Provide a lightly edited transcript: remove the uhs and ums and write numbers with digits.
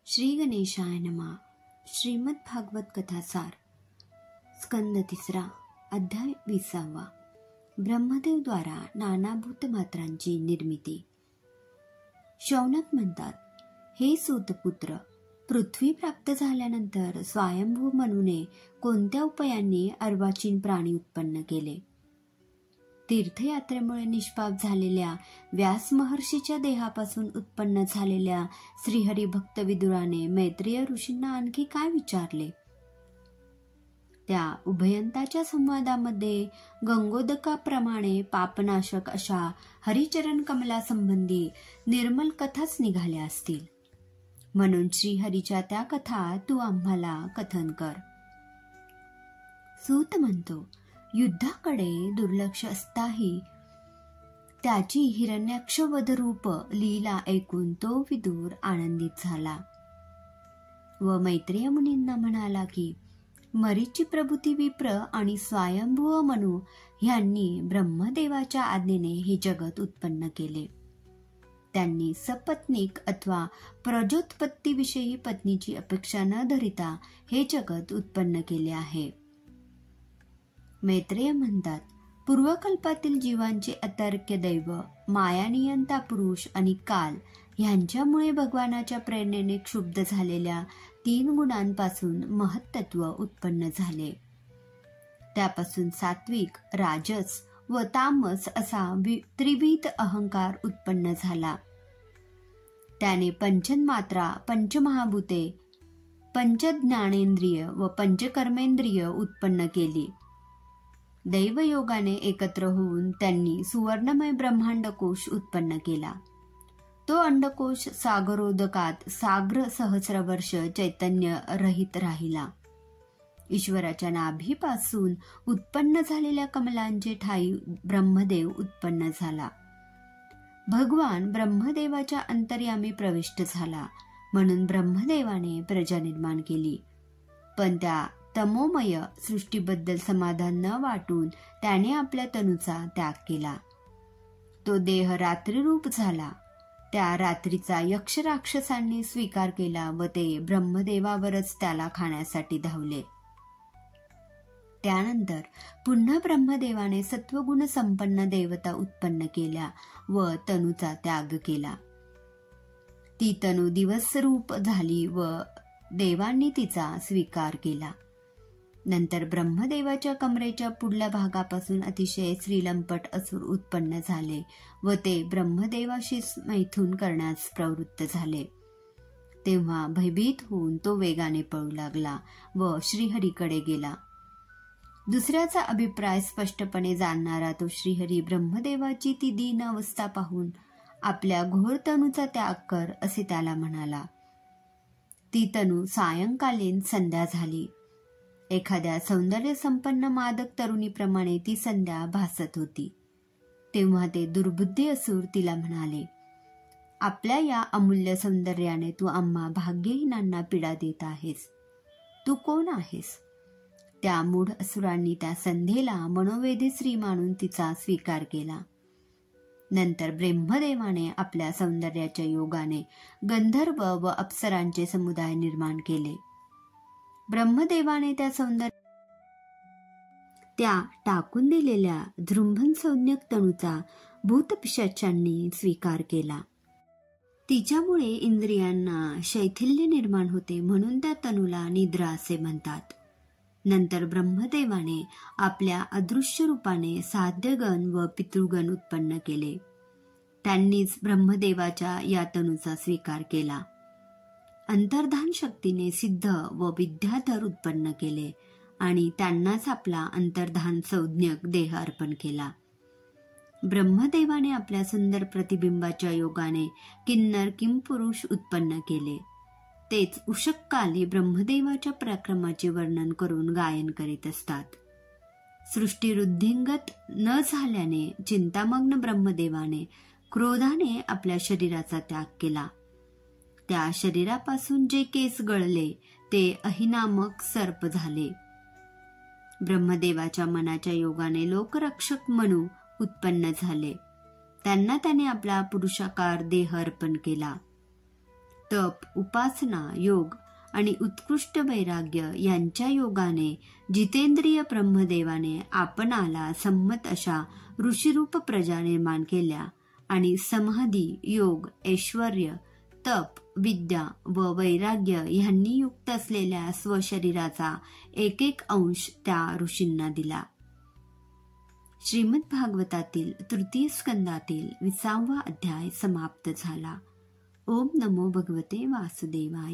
श्री गणेशाय नमः. श्रीमद भागवत कथासार, स्कंद 3, अध्याय 20. ब्रह्मदेव द्वारा नाना भूतमात्रांची निर्मिती. शौनक म्हणतात, हे सूतपुत्र, पृथ्वी प्राप्त झाल्यानंतर स्वयंभू मनूने कोणत्या उपायांनी अर्वाचीन प्राणी उत्पन्न केले? तीर्थयात्रेमुळे निष्पाप झालेल्या व्यास महर्षीच्या देहापासून उत्पन्न झालेल्या श्रीहरी भक्त विदुराने मैत्रेय ऋषींना आणखी काय विचारले? त्या उभयंताच्या संवादामध्ये गंगोदकाप्रमाणे पापनाशक अशा हरिचरण कमलासंबंधी निर्मल कथाच निघाल्या असतील. म्हणून श्रीहरीच्या त्या कथा तू आम्हाला कथन कर. सूत म्हणतो, युद्धाकडे दुर्लक्ष असताही त्याची हिरण्याक्षवध रूप लीला ऐकून तो विदुर आनंदित झाला व मैत्रेय मुनींना म्हणाला की मरीची प्रभूती विप्र आणि स्वयंभू मनू ह्यांनी ब्रह्मदेवाच्या आज्ञेने हे जगत उत्पन्न केले. त्यांनी सपत्नीक अथवा प्रजोत्पत्तीविषयी पत्नीची अपेक्षा न धरिता हे जगत उत्पन्न केले आहे. मैत्रेय म्हणतात, पूर्वकल्पातील जीवांचे अतर्क्य दैव, मायानियंता पुरुष आणि काल ह्यांच्यामुळे भगवानाच्या प्रेरणेने क्षुब्ध झालेल्या 3 गुणांपासून महत्त्व उत्पन्न झाले. त्यापासून सात्विक, राजस व तामस असा त्रिविध अहंकार उत्पन्न झाला. त्याने पंचमात्रा, पंचमहाभूते, पंचज्ञानेंद्रिय व पंचकर्मेंद्रिय उत्पन्न केली. दैवयोगाने एकत्र होऊन त्यांनी सुवर्णमय ब्रह्मांडकोश उत्पन्न केला. तो अंडकोश सागरोदकात साग्र सहस्र वर्ष चैतन्य रहित राहिला. ईश्वराच्या नाभीपासून उत्पन्न झालेल्या कमलांचे ठाई ब्रह्मदेव उत्पन्न झाला. भगवान ब्रह्मदेवाच्या अंतर्यामी प्रविष्ट झाला, म्हणून ब्रह्मदेवाने प्रजा निर्माण केली. पण त्या तमोमय सृष्टीबद्दल समाधान न वाटून त्याने आपल्या तनूचा त्याग केला. तो देह रात्रीरूप झाला. त्या रात्रीचा यक्ष राक्षसांनी स्वीकार केला व ते ब्रह्मदेवावरच त्याला खाण्यासाठी धावले. त्यानंतर पुन्हा ब्रह्मदेवाने सत्वगुण संपन्न देवता उत्पन्न केल्या व तनूचा त्याग केला. ती तनू दिवसरूप झाली व देवांनी तिचा स्वीकार केला. नंतर ब्रह्मदेवाच्या कमरेच्या पुढल्या भागापासून अतिशय श्रीलंपट असुर उत्पन्न झाले व ते ब्रह्मदेवाशी मैथून करण्यास प्रवृत्त झाले. तेव्हा भयभीत होऊन तो वेगाने पळू लागला व श्रीहरीकडे गेला. दुसऱ्याचा अभिप्राय स्पष्टपणे जाणणारा तो श्रीहरी ब्रह्मदेवाची ती दीन अवस्था पाहून आपल्या घोर तनूचा त्याग कर असे त्याला म्हणाला. ती तनू सायंकालीन संध्या झाली. एखाद्या सौंदर्य संपन्न मादक तरुणीप्रमाणे ती संध्या भासत होती. तेव्हा ते दुर्बुद्धी असुर तिला म्हणाले, आपल्या या अमूल्य सौंदर्याने तू आम्हा भाग्यहीनांना पीडा देत आहेस. तू कोण आहेस? त्या मूढ असुरांनी त्या संध्येला मनोवेधी स्त्री मानून तिचा स्वीकार केला. नंतर ब्रह्मदेवाने आपल्या सौंदर्याच्या योगाने गंधर्व व अप्सरांचे समुदाय निर्माण केले. ब्रह्मदेवाने त्या टाकून दिलेल्या जृंभन संज्ञक तनूचा भूतपिशाचांनी स्वीकार केला. तिच्यामुळे इंद्रियांना शैथिल्य निर्माण होते, म्हणून त्या तनूला निद्रा असे म्हणतात. नंतर ब्रह्मदेवाने आपल्या अदृश्य रूपाने साध्यगण व पितृगण उत्पन्न केले. त्यांनीच ब्रह्मदेवाच्या या तनूचा स्वीकार केला. अंतर्धान शक्तीने सिद्ध व विद्याधर उत्पन्न केले आणि त्यांनाच आपला अंतर्धान संज्ञक देह अर्पण केला. ब्रह्मदेवाने आपल्या सुंदर प्रतिबिंबाच्या योगाने किन्नर किंपुरुष उत्पन्न केले. तेच उषक्काली ब्रह्मदेवाच्या पराक्रमाचे वर्णन करून गायन करीत असतात. सृष्टी वृद्धिंगत न झाल्याने चिंतामग्न ब्रह्मदेवाने क्रोधाने आपल्या शरीराचा त्याग केला. त्या शरीरापासून जे केस गळले ते अहिनामक सर्प झाले. ब्रह्मदेवाच्या मनाच्या योगाने लोकरक्षक मनू उत्पन्न झाले. त्यांना त्याने आपला पुरुषाकार देह अर्पण केला. तप, उपासना, योग आणि उत्कृष्ट वैराग्य यांच्या योगाने जितेंद्रिय ब्रह्मदेवाने आपणाला संमत अशा ऋषिरूप प्रजा निर्माण केल्या आणि समाधी, योग, ऐश्वर्य, तप, विद्या व वैराग्य ह्यांनी युक्त असलेल्या स्वशरीराचा एक एक अंश त्या ऋषींना दिला. श्रीमद भागवतातील तृतीय स्कंदातील 20वा अध्याय समाप्त झाला. ओम नमो भगवते वासुदेवाय.